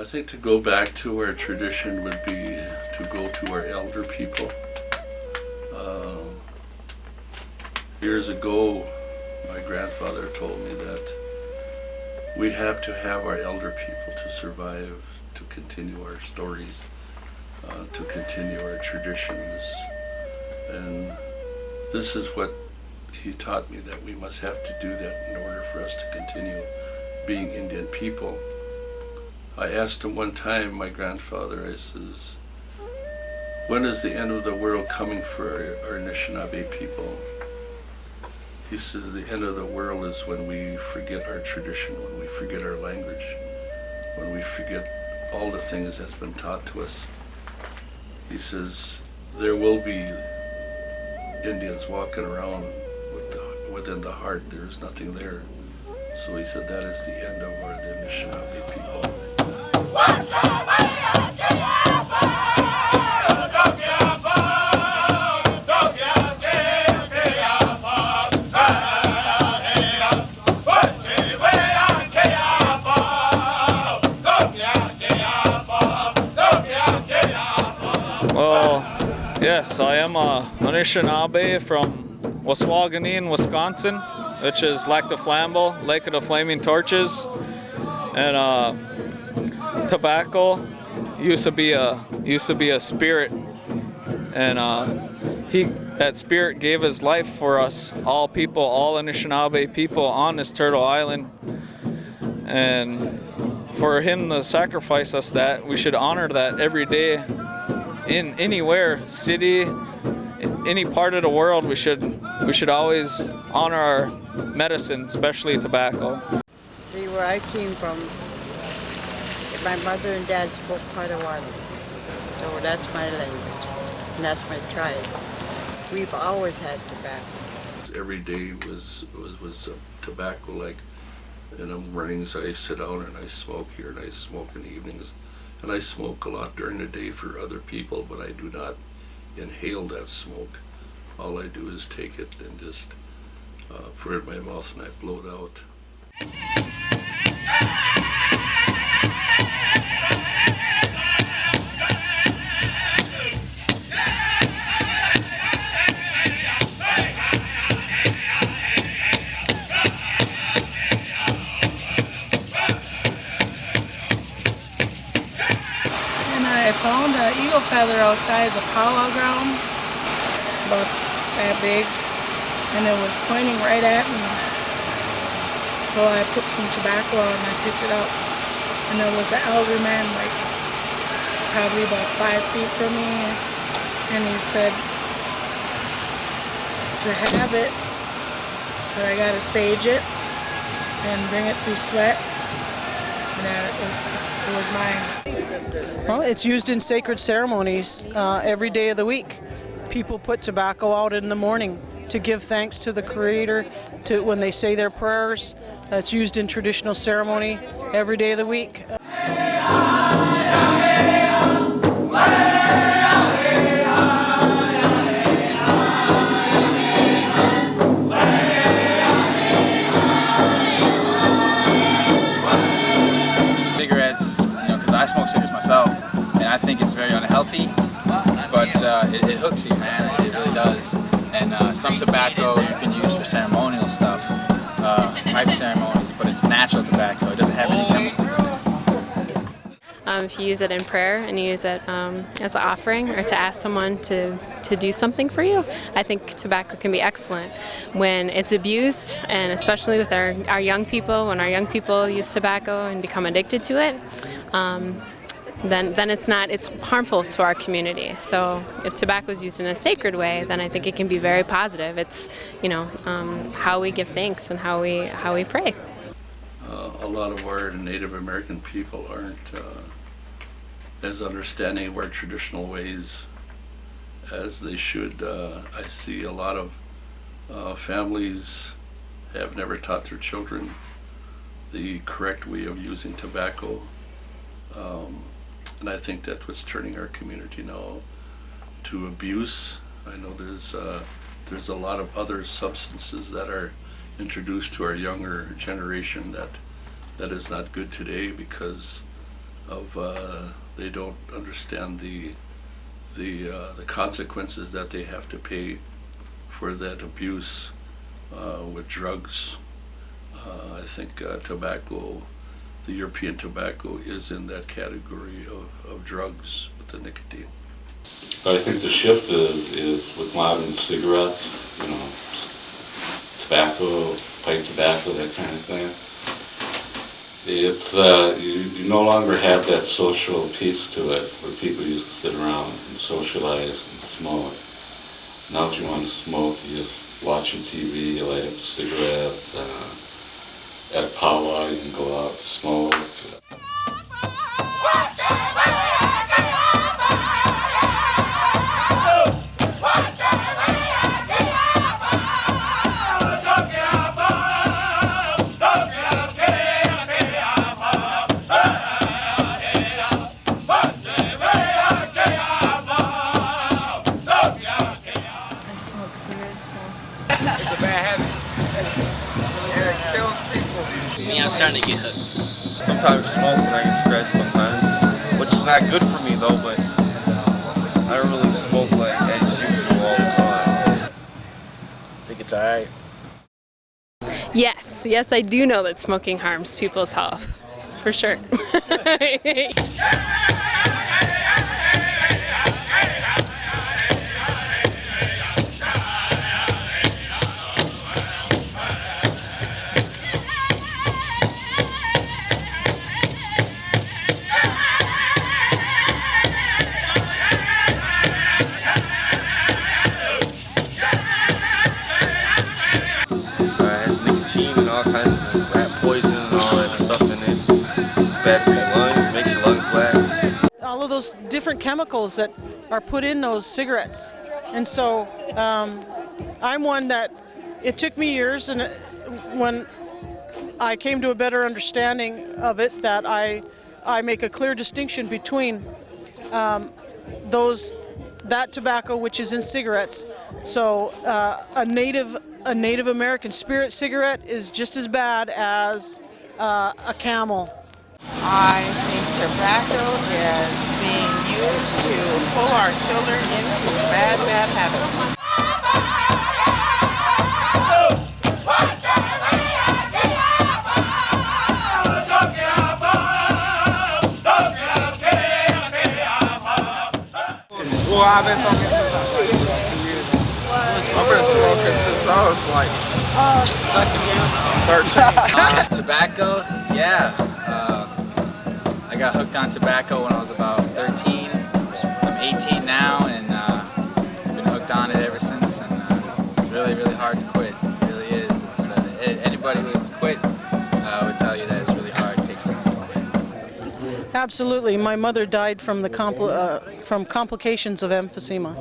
I think to go back to our tradition would be to go to our elder people. Years ago, my grandfather told me that we have to have our elder people to survive, to continue our stories, to continue our traditions. And this is what he taught me, that we must have to do that in order for us to continue being Indian people. I asked him one time, my grandfather, I says, when is the end of the world coming for our Anishinaabe people? He says, the end of the world is when we forget our tradition, when we forget our language, when we forget all the things that's been taught to us. He says, there will be Indians walking around within the heart, there is nothing there. So he said that is the end of the Anishinaabe people. Well, yes, I am a Anishinaabe from Waswaganin, Wisconsin, which is Lac de Flambeau, Lake of the Flaming Torches, and tobacco used to be a spirit, and that spirit gave his life for us, all people, all Anishinaabe people on this Turtle Island, and for him to sacrifice us that, we should honor that every day, in anywhere, city, any part of the world. We should always honor our medicine, especially tobacco. See, where I came from, my mother and dad spoke Potawatomi, so that's my language, and that's my tribe. We've always had tobacco. Every day was tobacco, like in the mornings I sit down and I smoke here, and I smoke in the evenings, and I smoke a lot during the day for other people, but I do not inhale that smoke. All I do is take it and just put it in my mouth and I blow it out. I found an eagle feather outside the powwow ground, about that big, and it was pointing right at me. So I put some tobacco out and I picked it up, and there was an elder man, like probably about 5 feet from me, and he said to have it, but I gotta sage it and bring it through sweats, and it was mine. Well, it's used in sacred ceremonies every day of the week. People put tobacco out in the morning to give thanks to the Creator, to when they say their prayers. It's used in traditional ceremony every day of the week. I smoke cigarettes myself, and I think it's very unhealthy, but it hooks you, man. It really does. And some tobacco you can use for ceremonial stuff, pipe ceremonies, but it's natural tobacco. It doesn't have any chemicals in it. If you use it in prayer and you use it as an offering or to ask someone to do something for you, I think tobacco can be excellent. When it's abused, and especially with our young people, when our young people use tobacco and become addicted to it, then it's harmful to our community. So if tobacco is used in a sacred way, then I think it can be very positive. It's how we give thanks and how we pray. A lot of our Native American people aren't as understanding of our traditional ways as they should. I see a lot of families have never taught their children the correct way of using tobacco. And I think that's what's turning our community now to abuse. I know there's a lot of other substances that are introduced to our younger generation that is not good today, because they don't understand the consequences that they have to pay for that abuse with drugs. I think tobacco, the European tobacco, is in that category of drugs with the nicotine. I think the shift is with modern cigarettes, tobacco, pipe tobacco, that kind of thing. It's you no longer have that social piece to it where people used to sit around and socialize and smoke. Now if you want to smoke, you just watching TV, you light up a cigarette. At a powwow, you can go out and smoke. I'm starting to get hooked. Sometimes smoke when I get stressed sometimes, which is not good for me though, but I don't really smoke like as usual all the time. I think it's alright. Yes, I do know that smoking harms people's health, for sure. All of those different chemicals that are put in those cigarettes. And so I'm one that it took me years, and when I came to a better understanding of it, that I make a clear distinction between that tobacco which is in cigarettes. So a Native American spirit cigarette is just as bad as a Camel. I think tobacco is being used to pull our children into bad habits. Well, I've been smoking since I was like 2 years old. I've been smoking since I was like 13. Tobacco, yeah. I got hooked on tobacco when I was about 13. I'm 18 now, and I've been hooked on it ever since. And it's really, really hard to quit. It really is. It's anybody who's quit would tell you that it's really hard. It takes time to quit. Absolutely. My mother died from from complications of emphysema,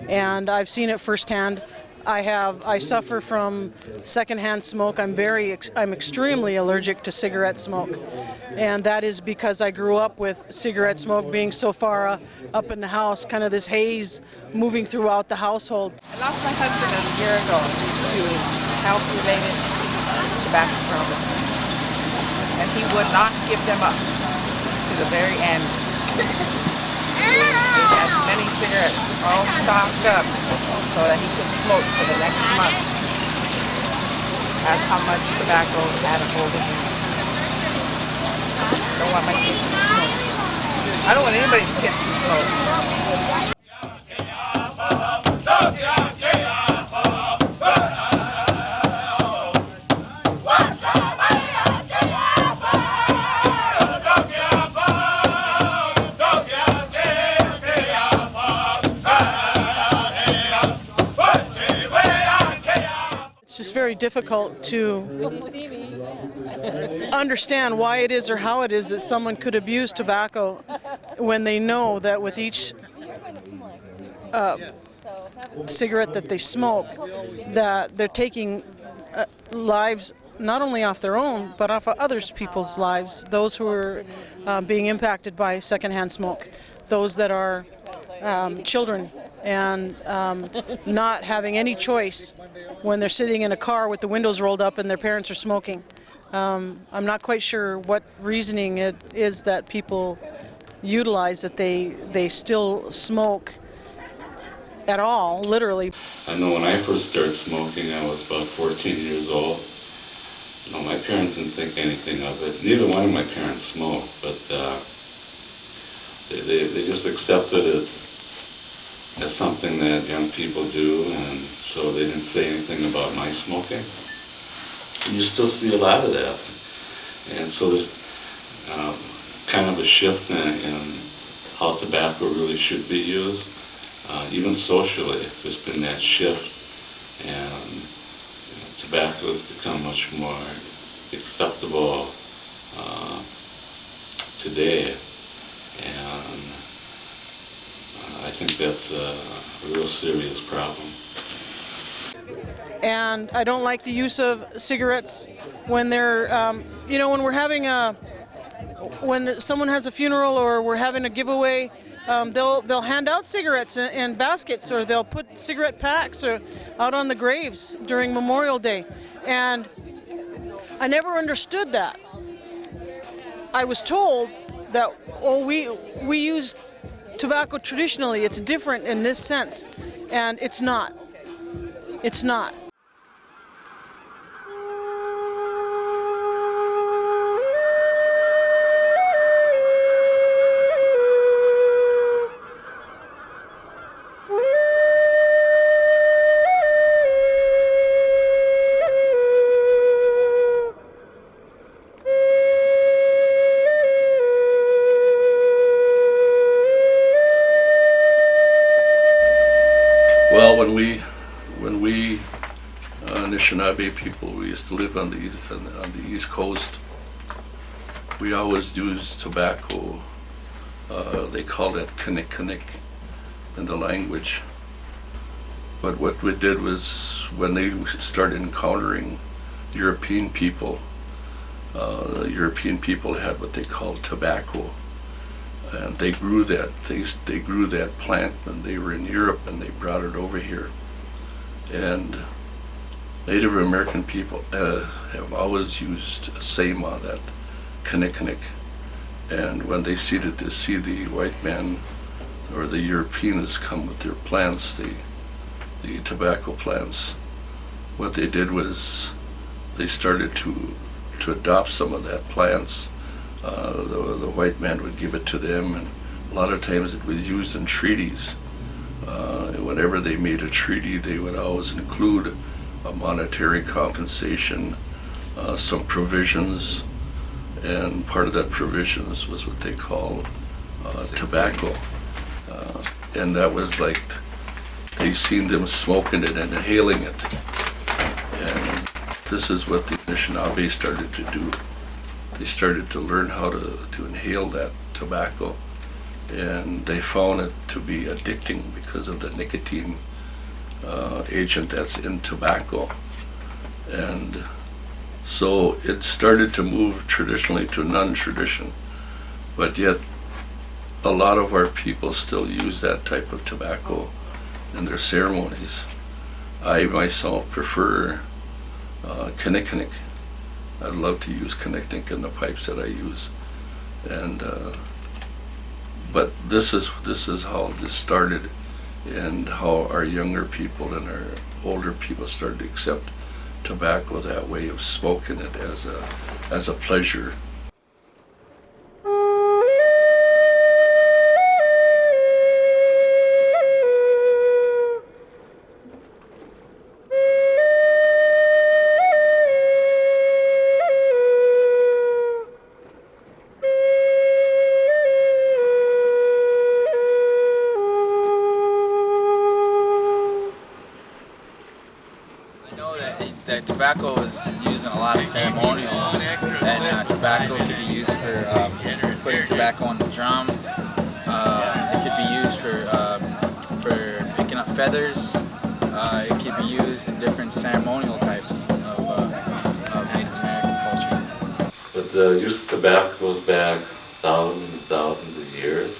and I've seen it firsthand. I suffer from secondhand smoke. I'm extremely allergic to cigarette smoke, and that is because I grew up with cigarette smoke being so far up in the house, kind of this haze moving throughout the household. I lost my husband a year ago to health-related tobacco problem, and he would not give them up to the very end. He had many cigarettes all stocked up so that he could smoke for the next month. That's how much tobacco had a hold of him. I don't want my kids to smoke. I don't want anybody's kids to smoke. It's very difficult to understand why it is or how it is that someone could abuse tobacco when they know that with each cigarette that they smoke, that they're taking lives not only off their own, but off of other people's lives, those who are being impacted by secondhand smoke, those that are children and not having any choice when they're sitting in a car with the windows rolled up and their parents are smoking. I'm not quite sure what reasoning it is that people utilize, that they still smoke at all, literally. I know when I first started smoking, I was about 14 years old. You know, my parents didn't think anything of it. Neither one of my parents smoked, but they just accepted it as something that young people do, and so they didn't say anything about my smoking. And you still see a lot of that. And so there's kind of a shift in how tobacco really should be used. Even socially, there's been that shift, and tobacco has become much more acceptable today. And I think that's a real serious problem. And I don't like the use of cigarettes when they're, when we're having when someone has a funeral or we're having a giveaway, they'll hand out cigarettes in baskets, or they'll put cigarette packs out on the graves during Memorial Day. And I never understood that. I was told that, we use tobacco traditionally, it's different in this sense, and it's not. It's not. Well, when we Anishinaabe people, we used to live on the East Coast. We always used tobacco. They called it kinnick in the language. But what we did was, when they started encountering European people, the European people had what they called tobacco. And they grew that. They grew that plant when they were in Europe, and they brought it over here. And Native American people have always used Sema, that kinnick. And when they see the white man or the Europeans come with their plants, the tobacco plants, what they did was they started to adopt some of that plants. The white man would give it to them, and a lot of times it was used in treaties. Whenever they made a treaty, they would always include a monetary compensation, some provisions, and part of that provisions was what they call tobacco. And that was like, they seen them smoking it and inhaling it. And this is what the Anishinaabe started to do. They started to learn how to inhale that tobacco, and they found it to be addicting because of the nicotine agent that's in tobacco. And so it started to move traditionally to non-tradition, but yet a lot of our people still use that type of tobacco in their ceremonies. I myself prefer kinnick. I'd love to use kinnick in the pipes that I use, and but this is how this started, and how our younger people and our older people started to accept tobacco, that way of smoking it as a pleasure. That tobacco is used in a lot of ceremonial, and tobacco can be used for putting tobacco on the drum. It could be used for picking up feathers. It could be used in different ceremonial types of Native American culture. But the use of tobacco goes back thousands and thousands of years.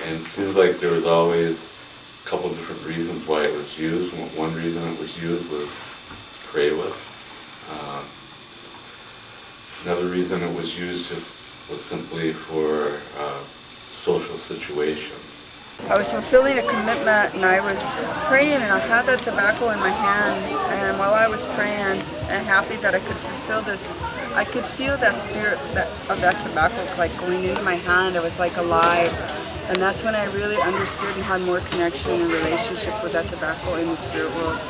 And it seems like there was always a couple different reasons why it was used. One reason it was used was pray with. Another reason it was used just was simply for social situations. I was fulfilling a commitment and I was praying and I had that tobacco in my hand, and while I was praying and happy that I could fulfill this, I could feel that spirit of that tobacco like going into my hand. It was like alive, and that's when I really understood and had more connection and relationship with that tobacco in the spirit world.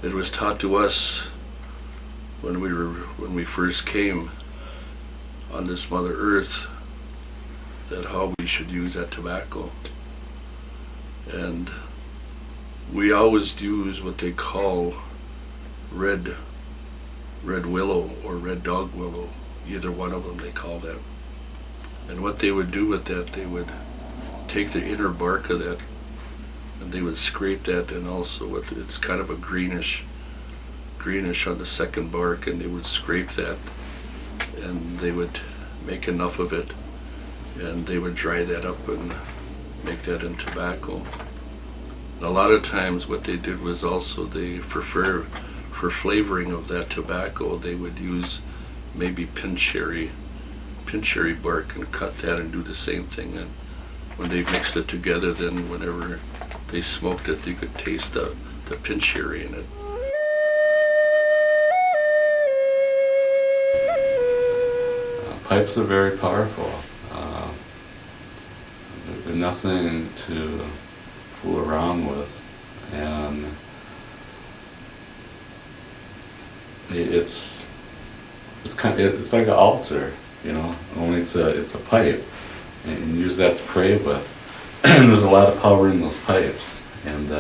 It was taught to us when we first came on this Mother Earth that how we should use that tobacco. And we always use what they call red willow or red dog willow, either one of them they call that. And what they would do with that, they would take the inner bark of that and they would scrape that, and also it's kind of a greenish on the second bark, and they would scrape that and they would make enough of it and they would dry that up and make that in tobacco. And a lot of times what they did was also for flavoring of that tobacco, they would use maybe pin cherry bark and cut that and do the same thing. And when they mixed it together, then whenever they smoked it, you could taste the pin cherry in it. Pipes are very powerful. They're nothing to fool around with, and it's like an altar, you know. Only it's a pipe, and you use that to pray with. And there's a lot of power in those pipes, and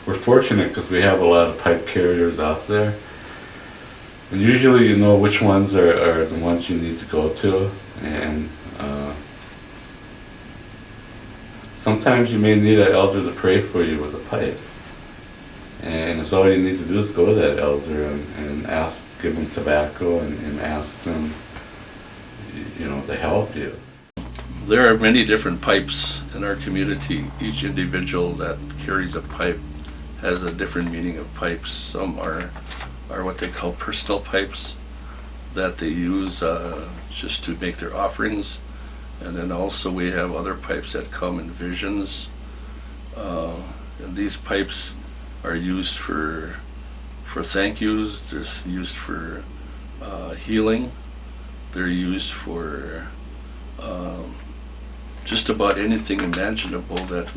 we're fortunate because we have a lot of pipe carriers out there, and usually you know which ones are the ones you need to go to, and sometimes you may need an elder to pray for you with a pipe, and it's all you need to do is go to that elder and ask, give them tobacco and ask them, you know, to help you. There are many different pipes in our community. Each individual that carries a pipe has a different meaning of pipes. Some are what they call personal pipes that they use just to make their offerings. And then also we have other pipes that come in visions. And these pipes are used for thank yous. They're used for healing. They're used for just about anything imaginable that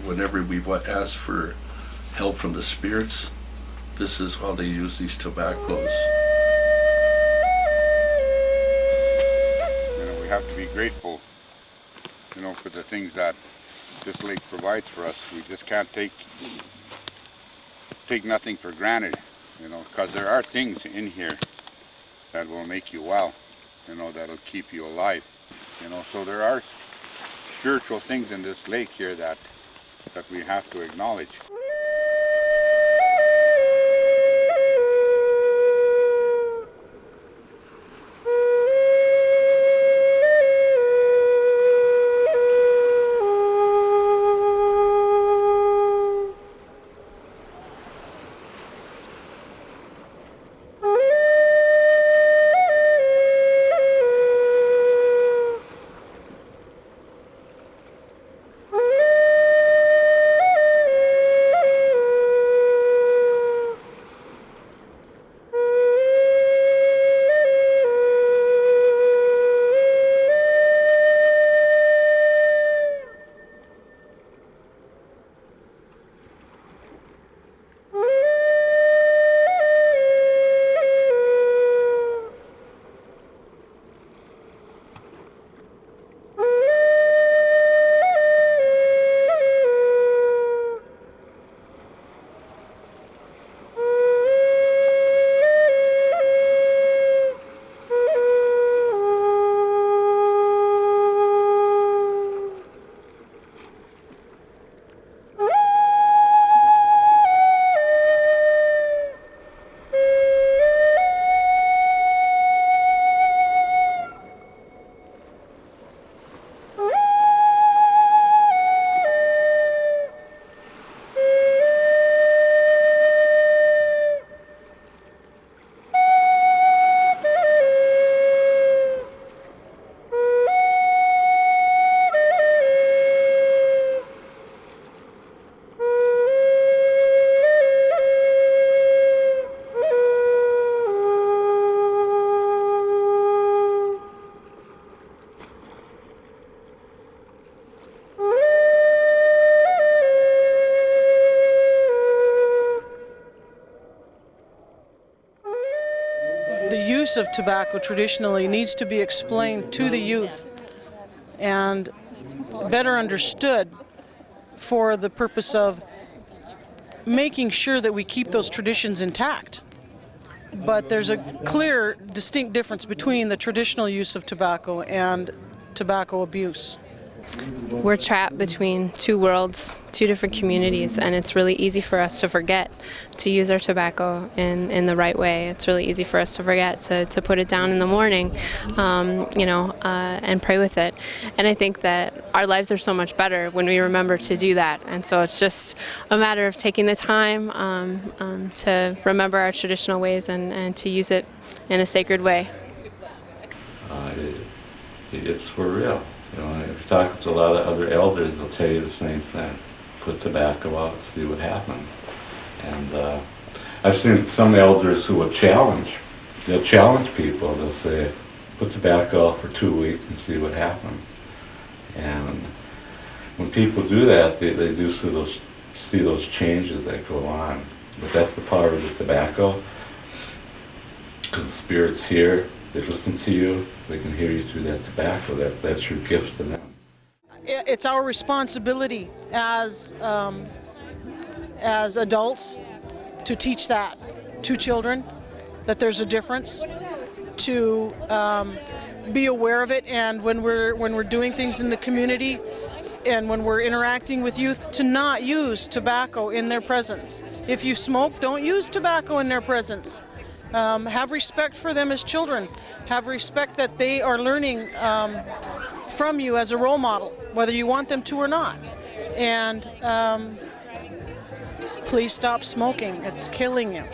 whenever we ask for help from the spirits, this is how they use these tobaccos. You know, we have to be grateful, you know, for the things that this lake provides for us. We just can't take nothing for granted, you know, because there are things in here that will make you well, you know, that'll keep you alive, you know. So there are spiritual things in this lake here that we have to acknowledge. use of tobacco traditionally needs to be explained to the youth and better understood for the purpose of making sure that we keep those traditions intact. But there's a clear, distinct difference between the traditional use of tobacco and tobacco abuse. We're trapped between two worlds, two different communities, and it's really easy for us to forget to use our tobacco in the right way. It's really easy for us to forget to put it down in the morning, and pray with it. And I think that our lives are so much better when we remember to do that. And so it's just a matter of taking the time to remember our traditional ways and to use it in a sacred way. It's for real. You know, if you're talking to a lot of other elders, they'll tell you the same thing. Put tobacco out, see what happens. And I've seen some elders who will challenge. They'll challenge people. They'll say, put tobacco out for 2 weeks and see what happens. And when people do that, they do see those changes that go on. But that's the power of the tobacco. Because the Spirit's here. They listen to you. They can hear you through that tobacco. That's your gift to them. It's our responsibility as adults to teach that to children, that there's a difference, to be aware of it, and when we're doing things in the community and when we're interacting with youth, to not use tobacco in their presence. If you smoke, don't use tobacco in their presence. Have respect for them as children. Have respect that they are learning from you as a role model, whether you want them to or not. And please stop smoking. It's killing you.